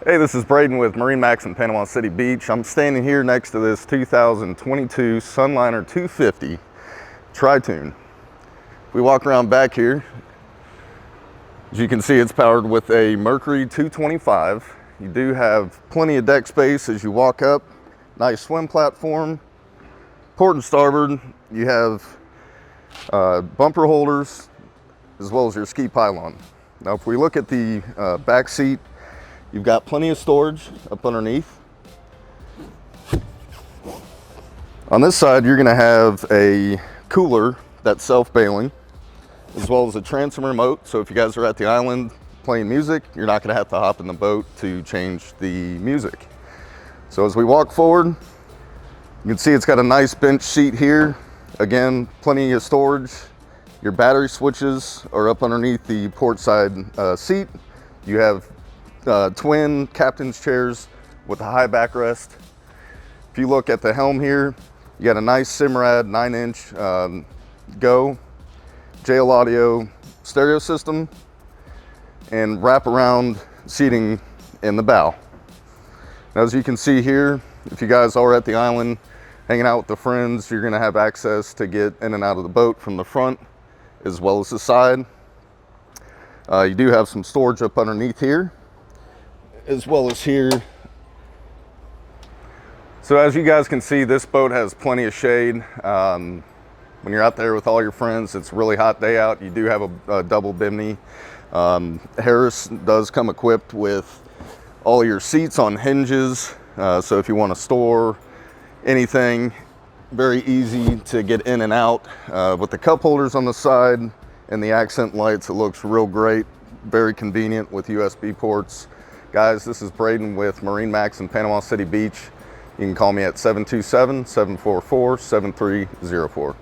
Hey, this is Braden with MarineMax in Panama City Beach. I'm standing here next to this 2022 Sunliner 250 Tri-Tune. If we walk around back here, as you can see, it's powered with a Mercury 225. You do have plenty of deck space as you walk up. Nice swim platform. Port and starboard, you have bumper holders as well as your ski pylon. Now, if we look at the back seat, you've got plenty of storage up underneath. On this side, you're gonna have a cooler that's self-bailing, as well as a transom remote. So if you guys are at the island playing music, you're not gonna have to hop in the boat to change the music. So as we walk forward, you can see it's got a nice bench seat here. Again, plenty of storage. Your battery switches are up underneath the port side seat. You have twin captain's chairs with a high backrest. If you look at the helm here, you got a nice Simrad 9-inch Go JL Audio stereo system and wraparound seating in the bow. Now, as you can see here, if you guys are at the island hanging out with the friends, you're gonna have access to get in and out of the boat from the front as well as the side. You do have some storage up underneath here, as well as here. So as you guys can see, this boat has plenty of shade. When you're out there with all your friends, it's a really hot day out, you do have a double bimini. Harris does come equipped with all your seats on hinges, so if you want to store anything, very easy to get in and out. With the cup holders on the side and the accent lights, it looks real great, very convenient with USB ports. Guys, this is Braden with MarineMax in Panama City Beach. You can call me at 727-744-7304.